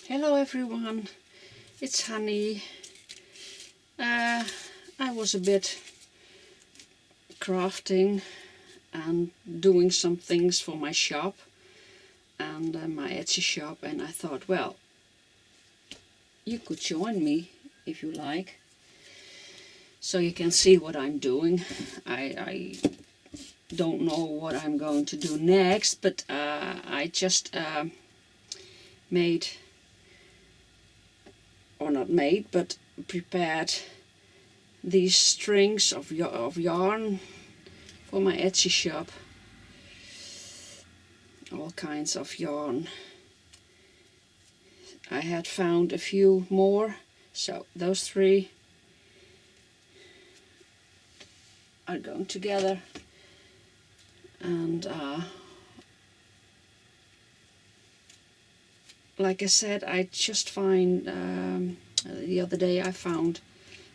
Hello everyone, it's Hanny. I was a bit crafting and doing some things for my shop and my Etsy shop, and I thought, well, you could join me if you like, so you can see what I'm doing. I don't know what I'm going to do next, but I just prepared these strings of yarn for my Etsy shop. All kinds of yarn. I had found a few more, so those three are going together, and like I said, I just find the other day I found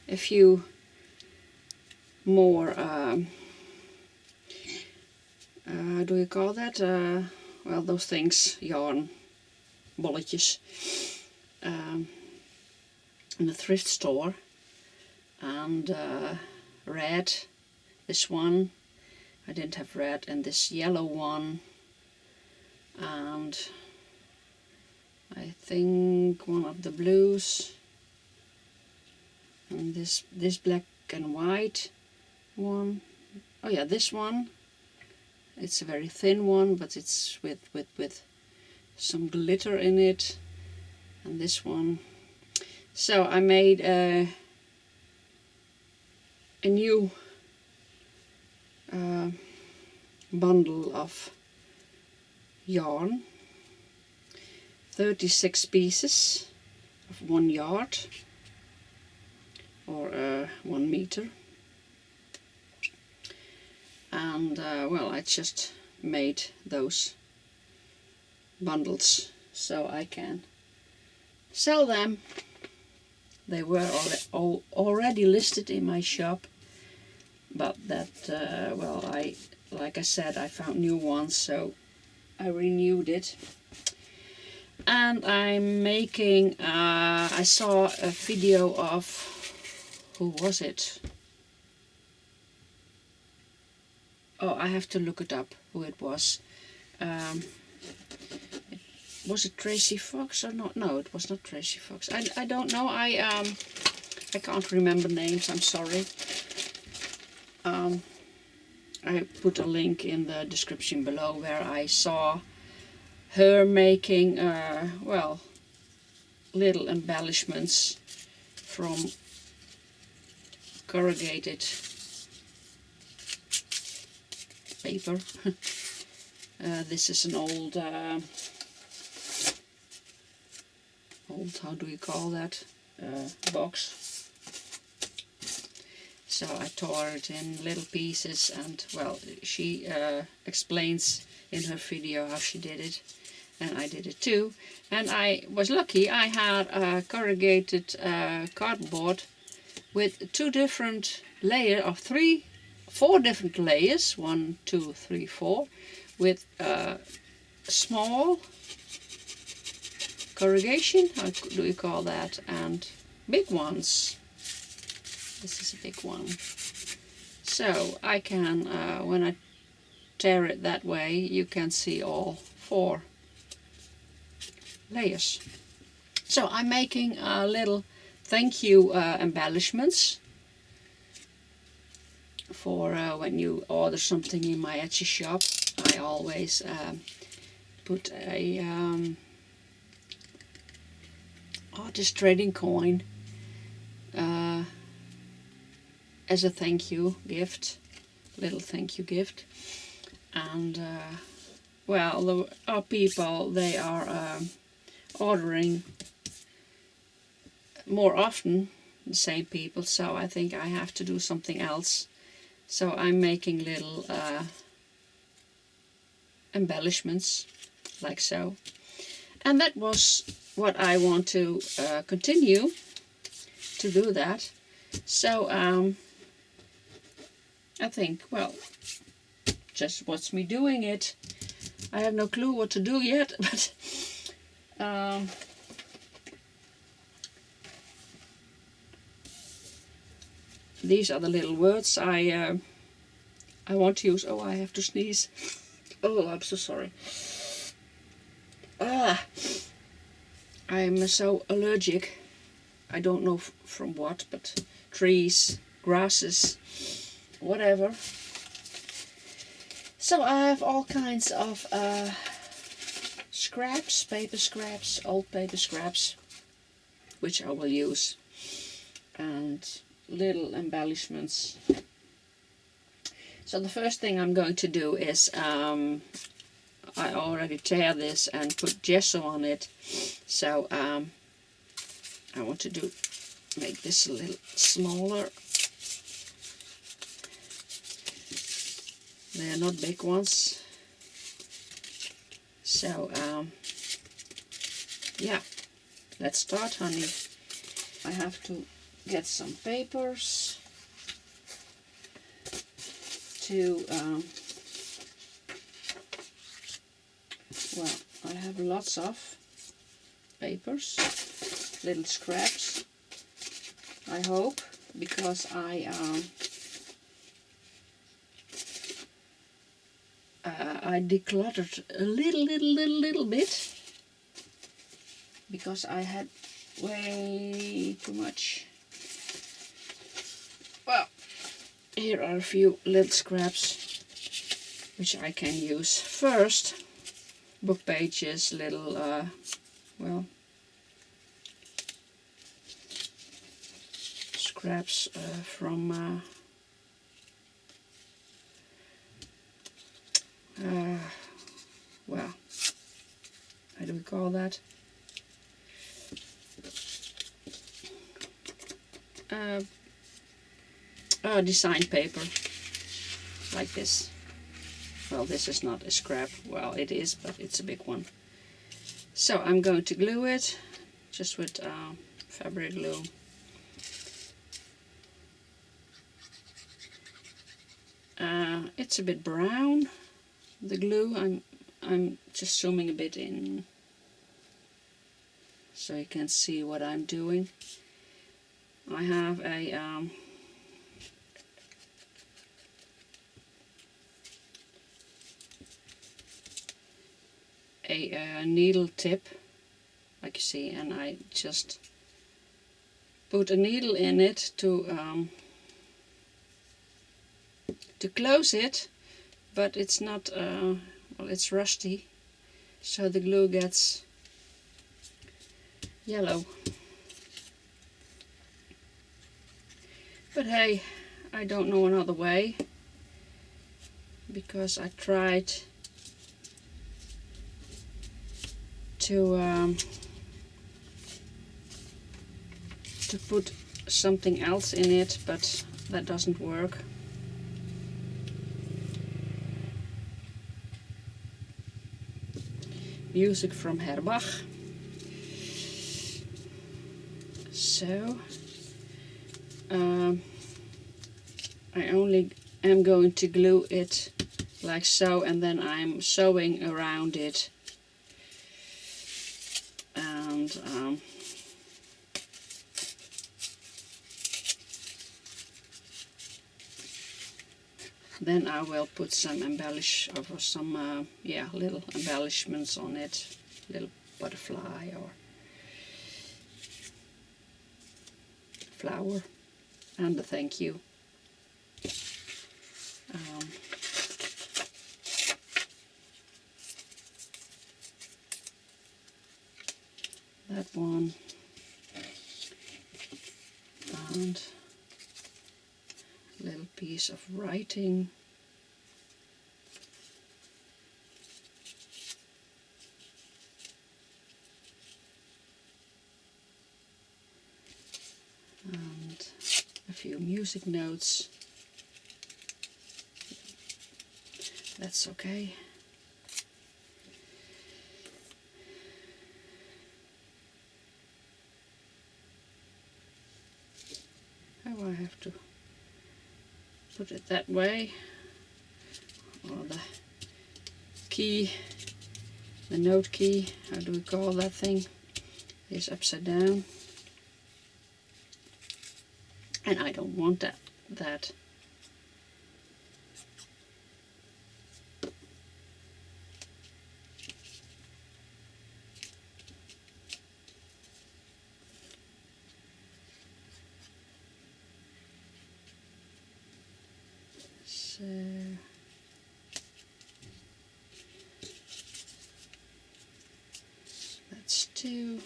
a few more how do you call that, well, those things, yarn bolletjes, in a thrift store, and red, this one, I didn't have red, and this yellow one, and I think one of the blues, and this black and white one. Oh yeah, this one. It's a very thin one, but it's with some glitter in it. And this one. So I made a new bundle of yarn. 36 pieces of 1 yard or 1 meter, and well, I just made those bundles so I can sell them. They were already listed in my shop, but that well, like I said, I found new ones, so I renewed it. And I'm making, I saw a video of, who was it? Oh, I have to look it up, who it was. Was it Tracy Fox or not? No, it was not Tracy Fox. I don't know, I can't remember names, I'm sorry. I put a link in the description below where I saw her making well, little embellishments from corrugated paper. This is an old how do you call that, box. So I tore it in little pieces, and well, she explains in her video how she did it. And I did it too, and I was lucky. I had a corrugated cardboard with 2 different layers of 4 different layers, 1, 2, 3, 4, with small corrugation, how do you call that, and big ones. This is a big one. So I can, when I tear it that way, you can see all 4 layers. So I'm making a little thank you embellishments for when you order something in my Etsy shop. I always put a artist trading coin as a thank you gift, little thank you gift. And well, our people, they are ordering more often, the same people, so I think I have to do something else. So I'm making little embellishments like so, and that was what I want to continue to do that. So I think, well, just watch me doing it. I have no clue what to do yet, but these are the little words I want to use. Oh, I have to sneeze. Oh, I'm so sorry. I'm so allergic. I don't know from what, but trees, grasses, whatever. So I have all kinds of scraps, paper scraps, old paper scraps, which I will use, and little embellishments. So the first thing I'm going to do is, I already tear this and put gesso on it, so I want to make this a little smaller. They are not big ones. So yeah, let's start, honey. I have to get some papers to well, I have lots of papers, little scraps, I hope, because I decluttered a little bit, because I had way too much. Well, here are a few little scraps which I can use. First, book pages, little well, scraps from well, how do we call that? Design paper, like this. Well, this is not a scrap. Well, it is, but it's a big one. So I'm going to glue it, just with fabric glue. It's a bit brown, the glue. I'm just zooming a bit in so you can see what I'm doing. I have a needle tip, like you see, and I just put a needle in it to close it, but it's not well, it's rusty, so the glue gets yellow. But hey, I don't know another way, because I tried to put something else in it, but that doesn't work. Music from Herbach. So I only am going to glue it like so, and then I'm sewing around it, and then I will put some yeah, little embellishments on it, little butterfly or flower, and a thank you. That one, and a little piece of writing. And a few music notes. That's okay. Oh, I have to put it that way, or the key, the note key, how do we call that thing, is upside down, and I don't want that that. So that's 2.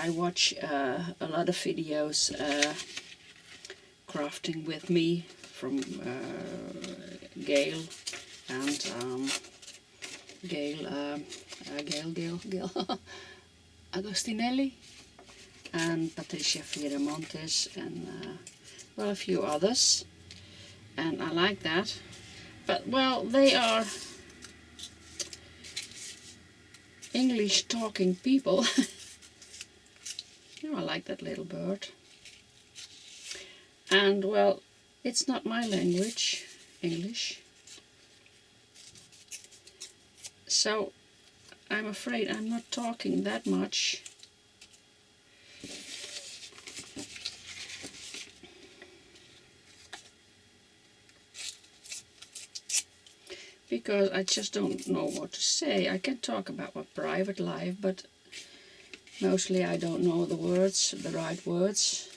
I watch a lot of videos crafting with me from Gail and Gail Agostinelli and Patricia Viramontes and well, a few others, and I like that. But well, they are English talking people. You know, I like that little bird. And well, it's not my language, English. So I'm afraid I'm not talking that much. Because I just don't know what to say. I can talk about my private life, but mostly I don't know the words, the right words.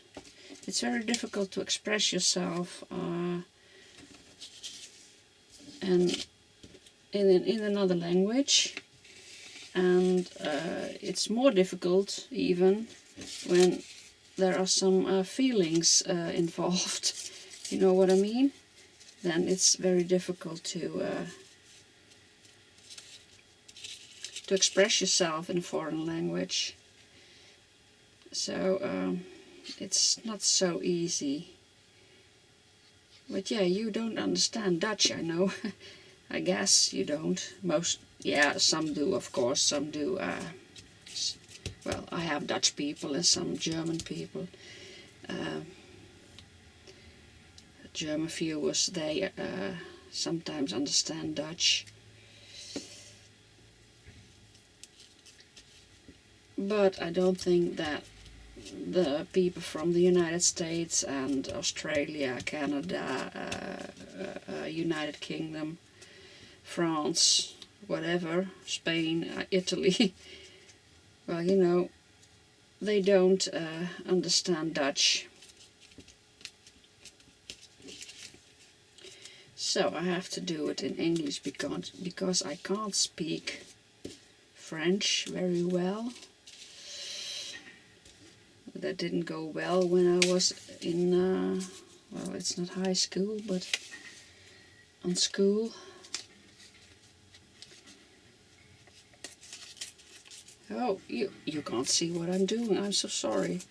It's very difficult to express yourself and in another language. And it's more difficult even when there are some feelings involved. You know what I mean? Then it's very difficult to express yourself in a foreign language. So it's not so easy. But yeah, you don't understand Dutch, I know. I guess you don't. Yeah, some do, of course. Some do. Well, I have Dutch people and some German people. German viewers, they sometimes understand Dutch. But I don't think that the people from the United States and Australia, Canada, United Kingdom, France, whatever, Spain, Italy, well, you know, they don't understand Dutch. So I have to do it in English because I can't speak French very well. That didn't go well when I was in, well, it's not high school, but on school. Oh, you can't see what I'm doing. I'm so sorry.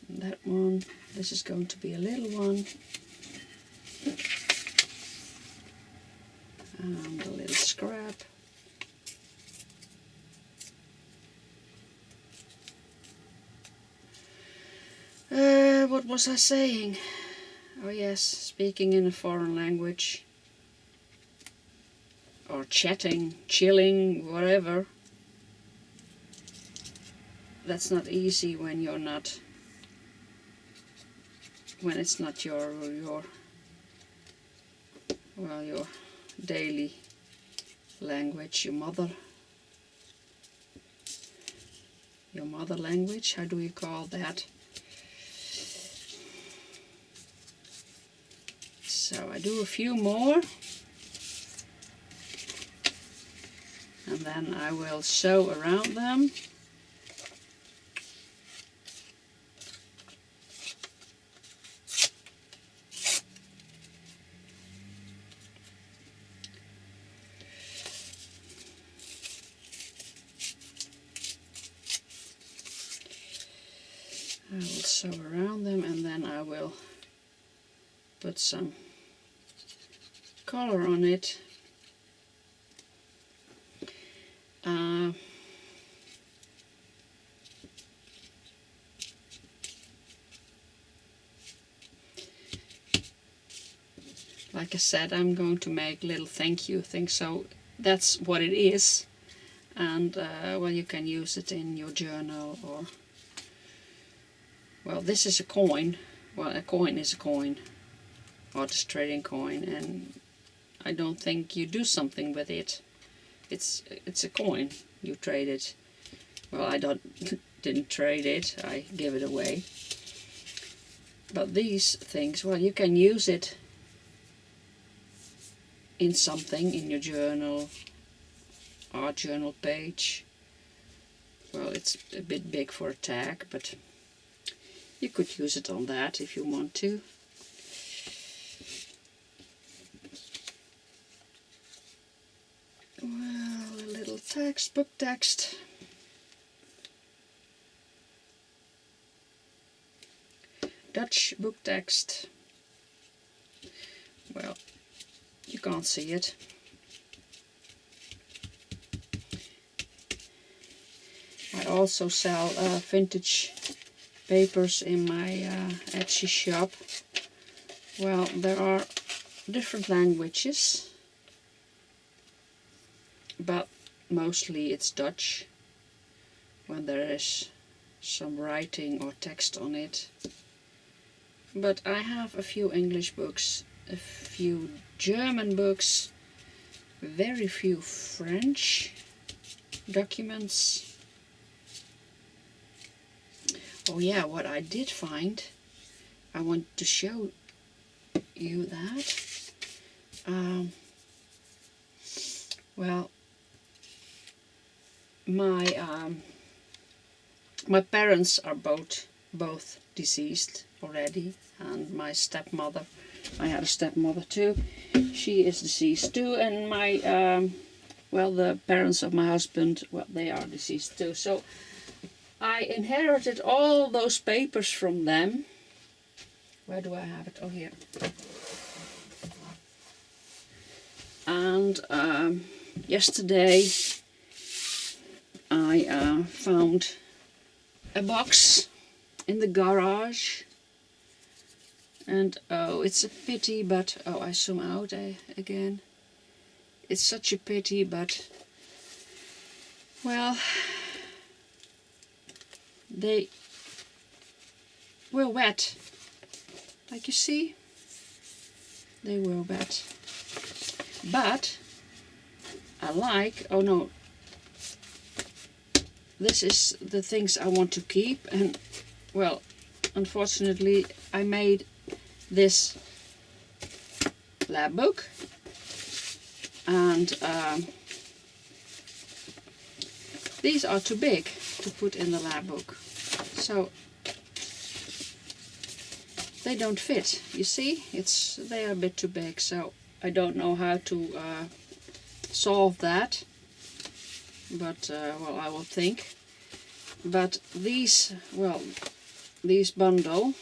And that one, this is going to be a little one. And a little scrap. What was I saying? Oh yes, speaking in a foreign language. Or chatting, chilling, whatever. That's not easy when you're not, when it's not your daily language, your mother language, how do you call that? So I do a few more. And then I will sew around them. I will sew around them and then I will put some color on it. Like like I said, I'm going to make little thank you things, so that's what it is. And well, you can use it in your journal, or well, this is a coin. Well, a coin is a coin, artist trading coin, and I don't think you do something with it. It's a coin. You trade it. Well, I didn't trade it. I give it away. But these things, well, you can use it in something, in your journal, art journal page. Well, it's a bit big for a tag, but you could use it on that if you want to. Well, a little text, book text. Dutch book text. Well, you can't see it. I also sell vintage papers in my Etsy shop. Well, there are different languages, but mostly it's Dutch when there is some writing or text on it. But I have a few English books, a few German books, very few French documents. Oh yeah, what I did find, I want to show you that. Well, my parents are both deceased already, and my stepmother, I had a stepmother too, she is deceased too, and my well, the parents of my husband, well, they are deceased too. So I inherited all those papers from them. Where do I have it? Oh, here. And yesterday I found a box in the garage, and oh, it's a pity, but oh, I zoom out again. It's such a pity, but well, they were wet, like you see, they were wet, but I like, oh no, this is the things I want to keep. And well, unfortunately I made this lab book, and these are too big to put in the lab book, so they don't fit, you see, they are a bit too big, so I don't know how to solve that, but well, I will think. But these, well, these bundle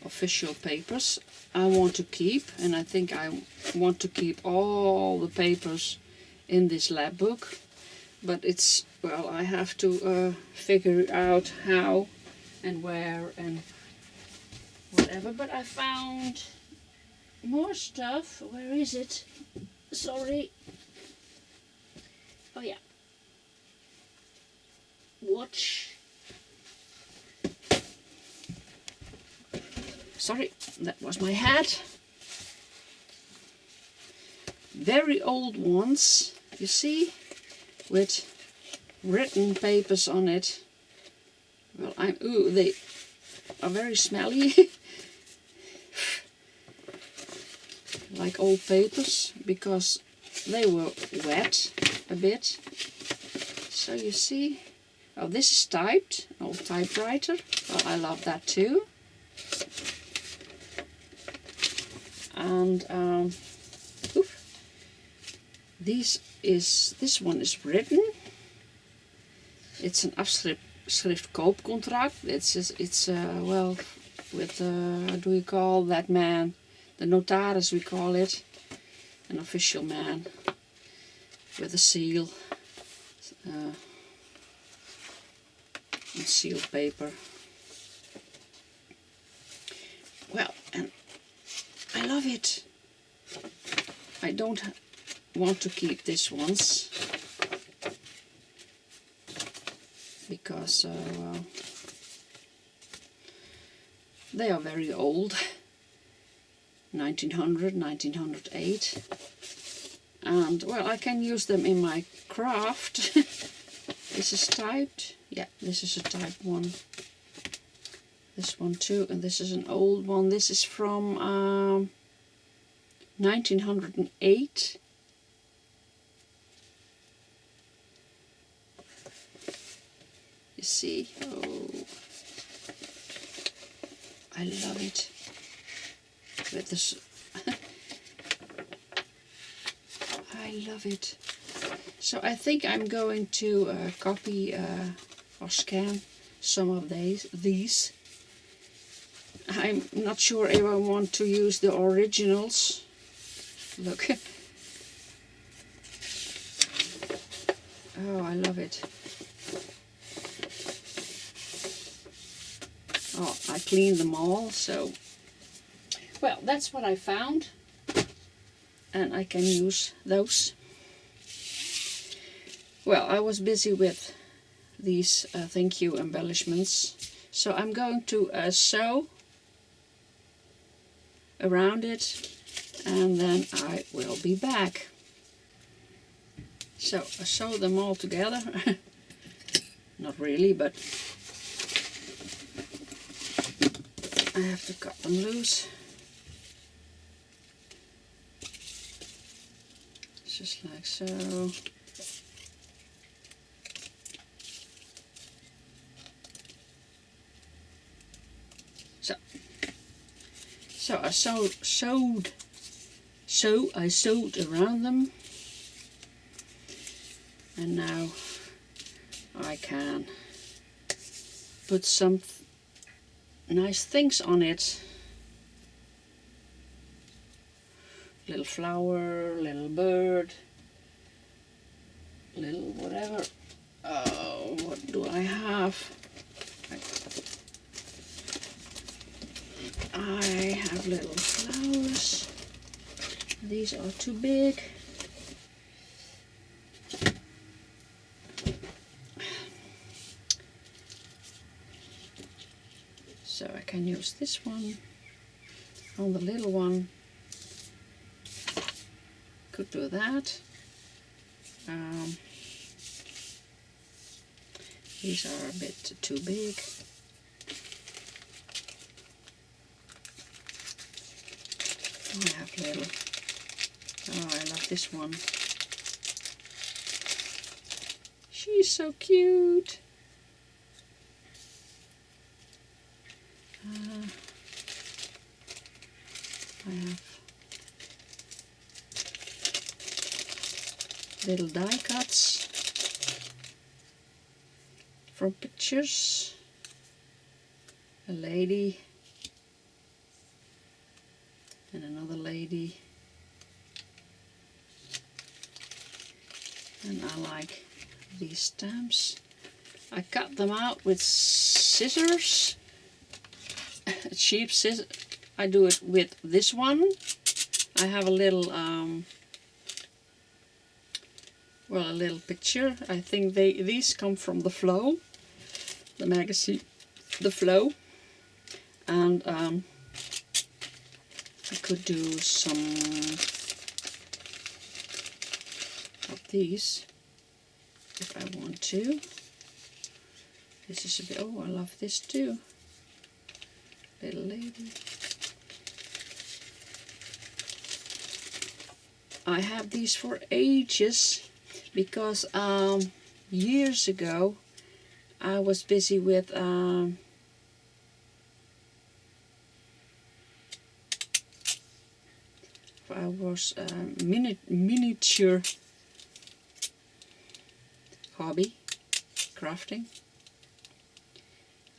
official papers I want to keep, and I think I want to keep all the papers in this lab book, but it's, well, I have to figure out how and where and whatever. But I found more stuff. Where is it? Sorry. Oh yeah. Watch. Sorry, that was my hat. Very old ones, you see, with written papers on it. Well, ooh, they are very smelly. Like old papers, because they were wet a bit. So you see, oh, this is typed, old typewriter. Well, I love that too. And this one is written. It's an afschrift koopcontract. It's well, with how do you call that man? The notaris, we call it. An official man with a seal. And sealed paper. Well, love it. I don't want to keep these ones because they are very old, 1900, 1908, and well, I can use them in my craft. This is typed, yeah, this is a type 1. This one too, and this is an old one. This is from 1908. You see, oh, I love it. With this, I love it. So I think I'm going to copy or scan some of these. I'm not sure if I want to use the originals. Look. Oh, I love it. Oh, I cleaned them all, so... Well, that's what I found. And I can use those. Well, I was busy with these thank you embellishments. So I'm going to sew around it, and then I will be back. So I sew them all together. Not really, but I have to cut them loose. Just like so. So I sewed around them, and now I can put some nice things on it. Little flower, little bird, little whatever. Oh, what do I have? I have little flowers. These are too big. So I can use this one on the little one. Could do that. These are a bit too big. I have little. Oh, I love this one. She's so cute. I have little die cuts from pictures. A lady and another lady, and I like these stamps. I cut them out with scissors, cheap scissors. I do it with this one. I have a little well, a little picture. I think these come from the Flow, the magazine, the Flow, and I could do some of these if I want to. This is a bit, oh, I love this too. Little lady. I have these for ages because years ago I was busy with I was miniature hobby, crafting.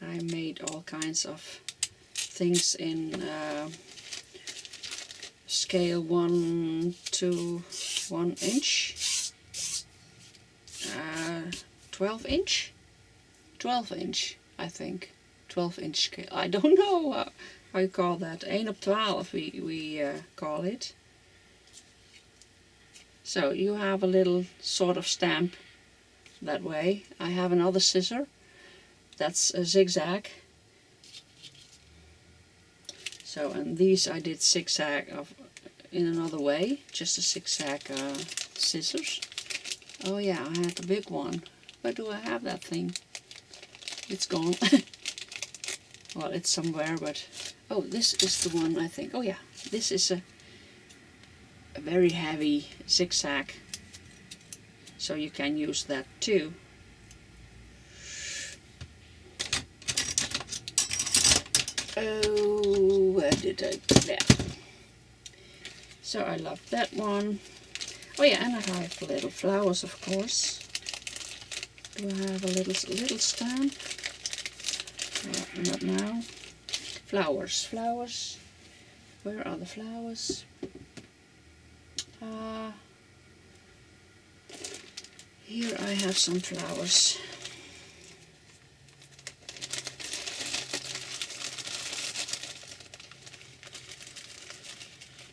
I made all kinds of things in scale 1 to 1 inch, 12 inch, 12 inch, I think, 12 inch scale. I don't know how you call that, 1 op 12 we call it. So you have a little sort of stamp that way. I have another scissor that's a zigzag. So, and these I did zigzag in another way, just a zigzag scissors. Oh yeah, I had the big one. Where do I have that thing? It's gone. Well, it's somewhere, but oh, this is the one I think. Oh yeah, this is a very heavy zigzag, so you can use that too. Oh, where did I put that? So I love that one. Oh yeah, and I have little flowers, of course. Do I have a little stamp? Not now. Flowers. Where are the flowers? Here I have some flowers.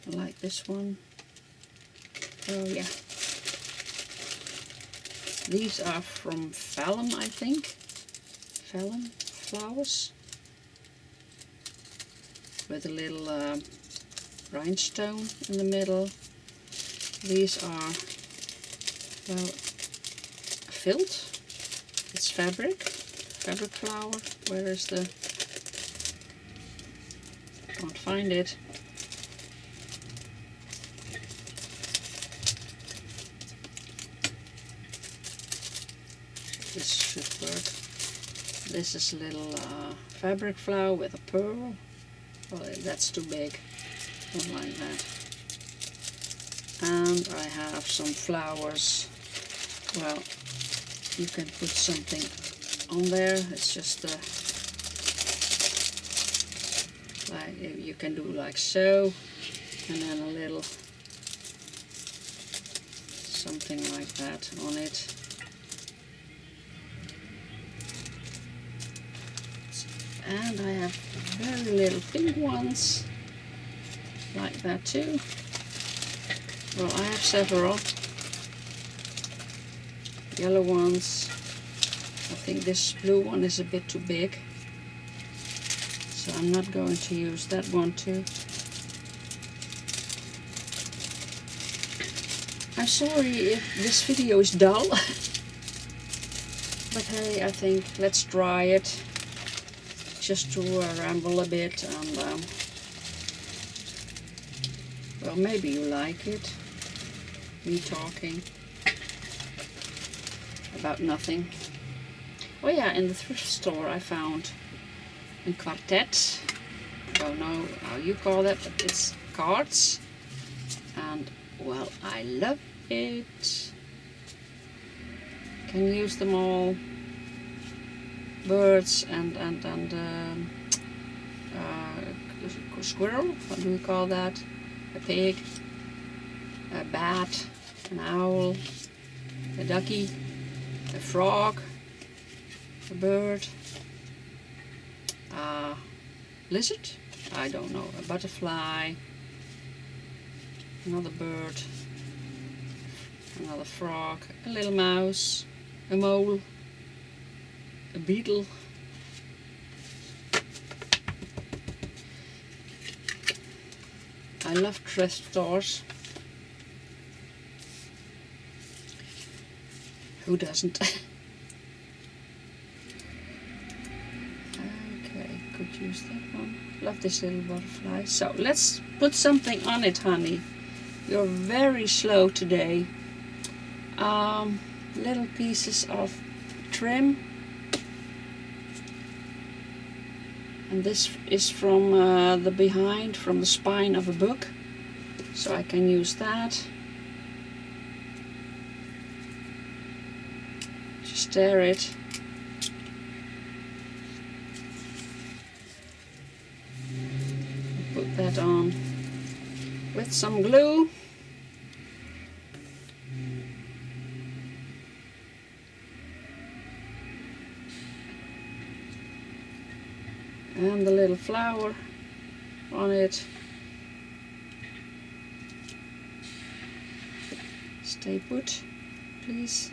I like this one. Oh yeah. These are from vellum, I think. Vellum flowers. With a little rhinestone in the middle. These are, well, filled. It's fabric flower. Where is the, can't find it. This should work. This is a little fabric flower with a pearl. Well, that's too big. Don't like that. And I have some flowers. Well, you can put something on there. It's just like you can do like so, and then a little something like that on it. And I have very little pink ones, like that too. Well, I have several yellow ones. I think this blue one is a bit too big, so I'm not going to use that one too. I'm sorry if this video is dull, but hey, I think let's try it. Just to ramble a bit, and well, maybe you like it, me talking about nothing. Oh yeah, in the thrift store I found a quartet. I don't know how you call that, but it's cards, and well, I love it. Can use them all. Birds and squirrel, what do we call that? A pig, a bat, an owl, a ducky, a frog, a bird, a lizard, I don't know, a butterfly, another bird, another frog, a little mouse, a mole, a beetle, I love thrift stores. Who doesn't? Okay, could use that one. Love this little butterfly. So let's put something on it, honey. You're very slow today. Little pieces of trim. And this is from the behind, from the spine of a book, so I can use that. Just tear it. Put that on with some glue. And the little flower on it. Stay put, please.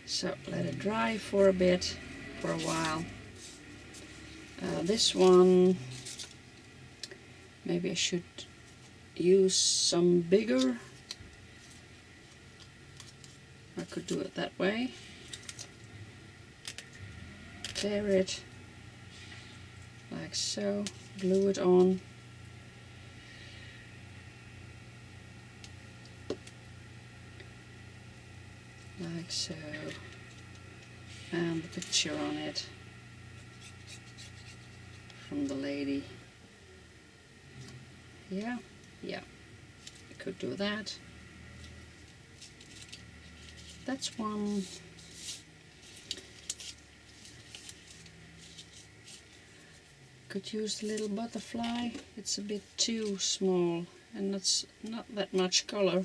So let it dry for a bit, for a while. This one, maybe I should use some bigger. I could do it that way. Tear it like so, glue it on. Like so, and the picture on it from the lady. Yeah, I could do that. That's one. Could use the little butterfly. It's a bit too small and it's not that much color.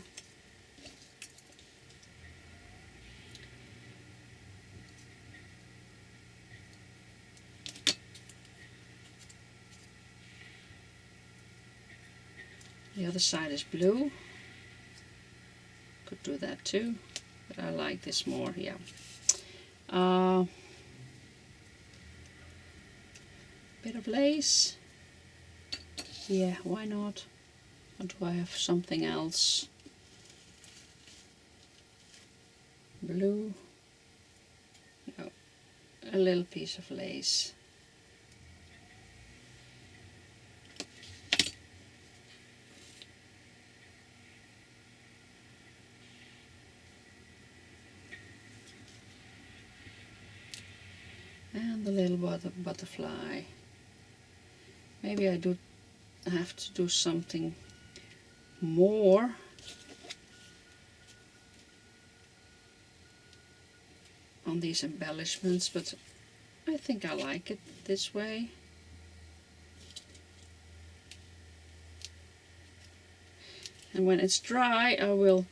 The other side is blue. Could do that too, but I like this more, yeah. Bit of lace. Yeah, why not? Or do I have something else? Blue. No, a little piece of lace. And the little butterfly. Maybe I do have to do something more. On these embellishments, but I think I like it this way. And when it's dry, I will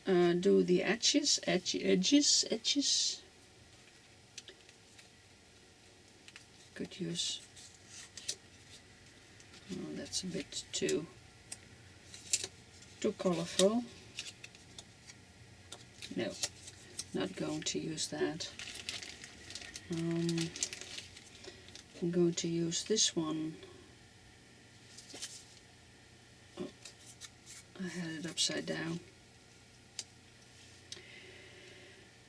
do the edges. Could use. Oh, that's a bit too colorful. No, not going to use that. I'm going to use this one. Oh, I had it upside down.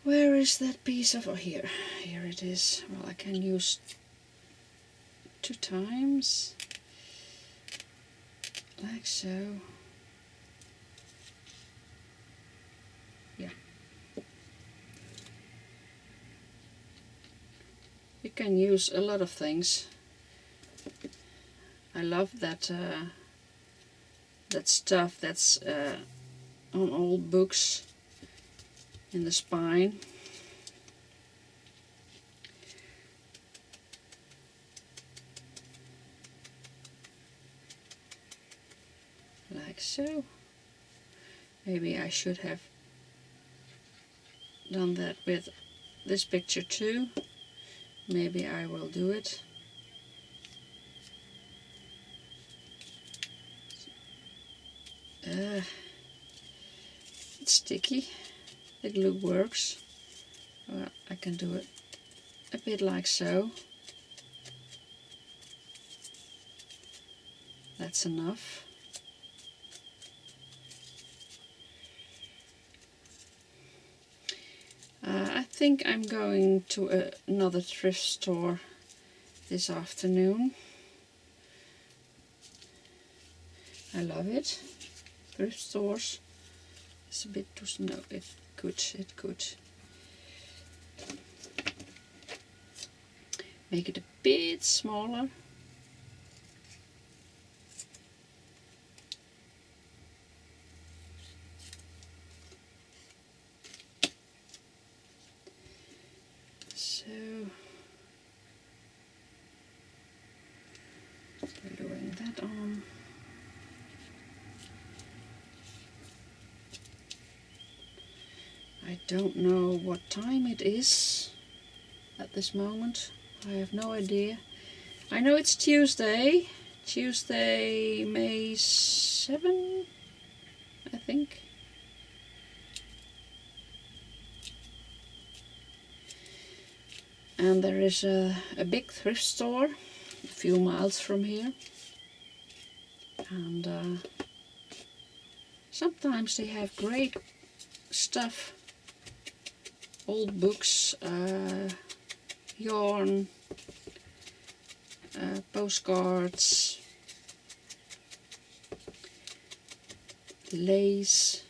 Where is that piece of, oh, here it is. Well, I can use 2 times, like so. Yeah. You can use a lot of things. I love that that stuff that's on old books in the spine. Like so. Maybe I should have done that with this picture too. Maybe I will do it. It's sticky. The glue works. Well, I can do it a bit like so. That's enough. I think I'm going to another thrift store this afternoon. I love it. Thrift stores. It's a bit too, no, it could. Make it a bit smaller. So we're doing that on. I don't know what time it is at this moment. I have no idea. I know it's Tuesday, May 7, I think. And there is a big thrift store a few miles from here. And sometimes they have great stuff. Old books, yarn, postcards, lace.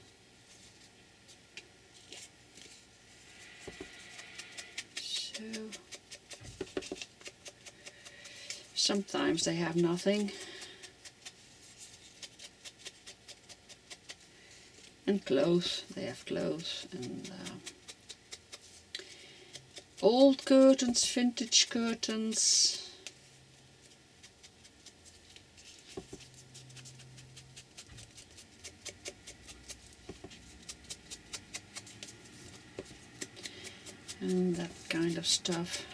So sometimes they have nothing. And clothes, they have clothes, and old curtains, vintage curtains. And that kind of stuff.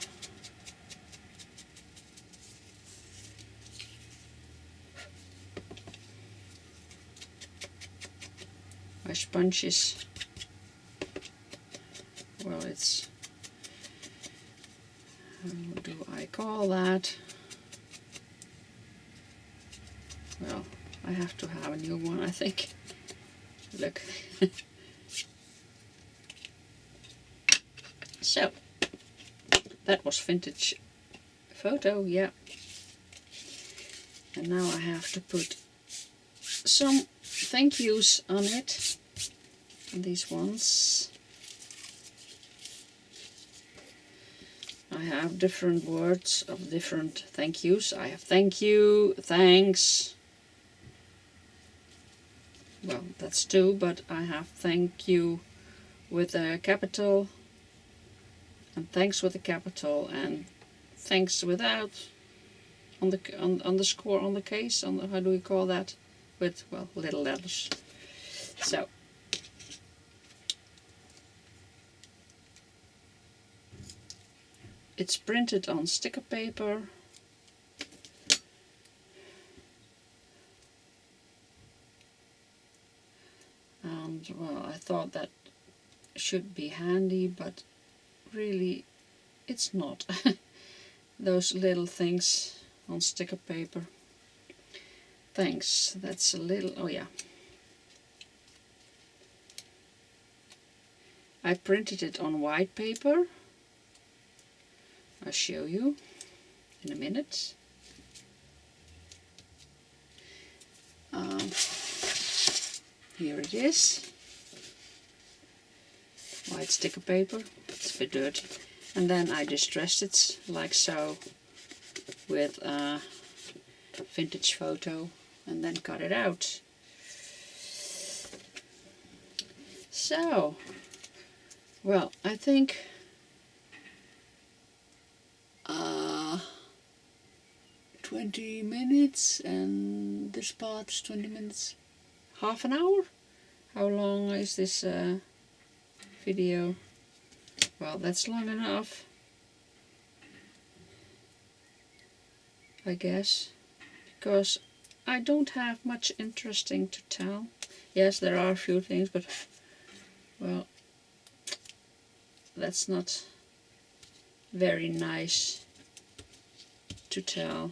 My sponges, well, it's, how do I call that? Well, I have to have a new one, I think. Look. So, that was vintage photo, yeah. And now I have to put some thank yous on it. And these ones. I have different words of different thank yous. I have thank you, thanks. Well, that's two, but I have thank you with a capital, and thanks with a capital, and thanks without on the score, on the case, on the, how do we call that? With, well, little letters. So it's printed on sticker paper. And well, I thought that should be handy, but really it's not. Those little things on sticker paper. Thanks, that's a little, oh yeah. I printed it on white paper. I'll show you in a minute. Here it is. White sticker paper. It's a bit dirty. And then I distressed it like so with a vintage photo and then cut it out. So, well, I think 20 minutes, and this part's 20 minutes, half an hour? How long is this video? Well, that's long enough, I guess, because I don't have much interesting to tell. Yes, there are a few things, but well, that's not very nice to tell.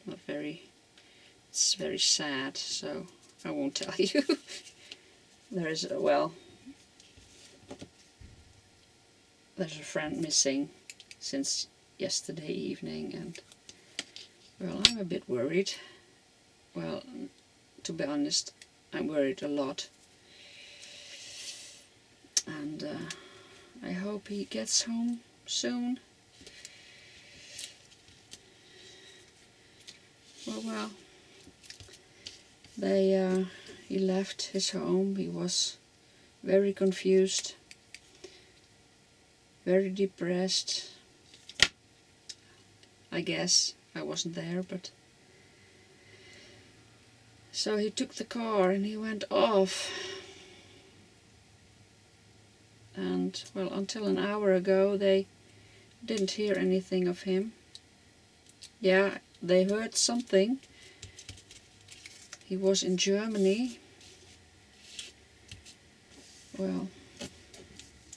Not very, it's very sad, so I won't tell you. There is, well, there's a friend missing since yesterday evening, and well, I'm a bit worried. Well, to be honest, I'm worried a lot. And I hope he gets home soon. Well, he left his home. He was very confused, very depressed. I guess I wasn't there, but so he took the car and he went off. And well, until an hour ago they Didn't hear anything of him. Yeah, they heard something. He was in Germany. Well,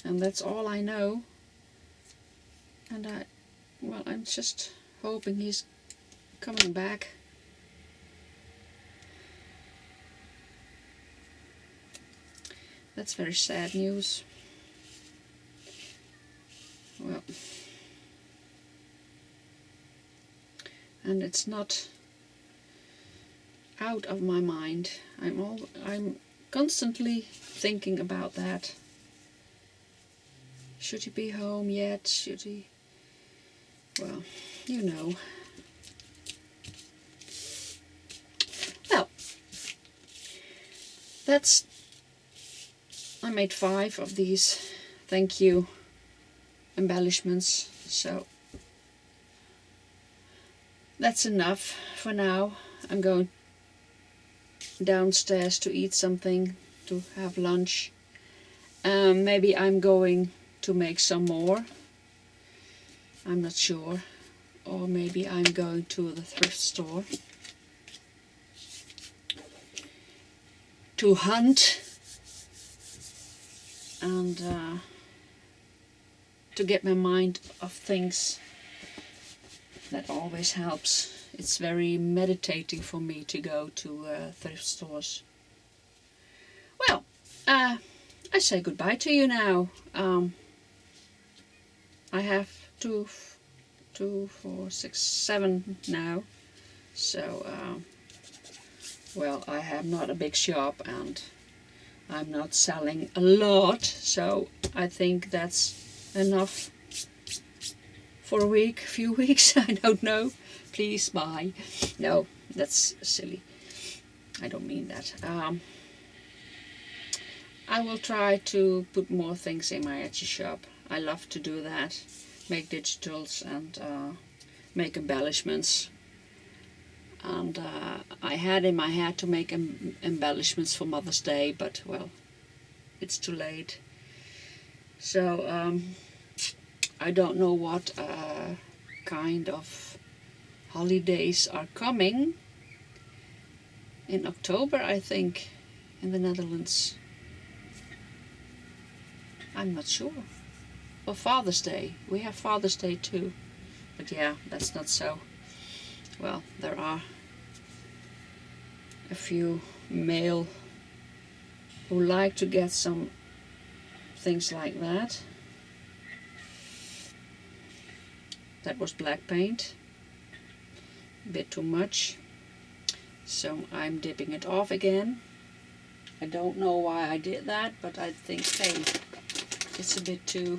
and that's all I know. And I'm just hoping he's coming back. That's very sad news. Well, and it's not out of my mind. I'm constantly thinking about that. Should he be home yet? Should he? Well, you know. Well, I made 5 of these thank you embellishments, so that's enough for now. I'm going downstairs to eat something, to have lunch. Maybe I'm going to make some more. I'm not sure. Or maybe I'm going to the thrift store to hunt and to get my mind off things. That always helps. It's very meditating for me to go to thrift stores. Well, I say goodbye to you now. I have 2, 4, 6, 7 now. So, well, I have not a big shop and I'm not selling a lot. So I think that's enough for a week, few weeks, I don't know. Please buy. No, that's silly. I don't mean that. I will try to put more things in my Etsy shop. I love to do that. Make digitals and make embellishments. And I had in my head to make embellishments for Mother's Day, but well, it's too late. So I don't know what kind of holidays are coming. In October, I think, in the Netherlands. I'm not sure. Or Father's Day. We have Father's Day too. But yeah, that's not so. Well, there are a few male who like to get some things like that. That was black paint. A bit too much. So I'm dipping it off again. I don't know why I did that, but I think, hey, it's a bit too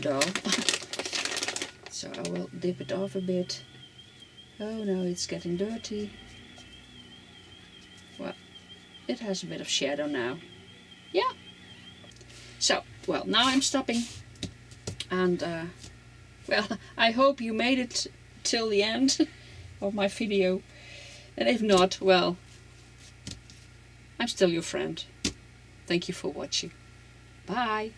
dull. So I will dip it off a bit. Oh no, it's getting dirty. Well, it has a bit of shadow now. Yeah. So, well, now I'm stopping. And, well, I hope you made it till the end of my video. And if not, well, I'm still your friend. Thank you for watching. Bye.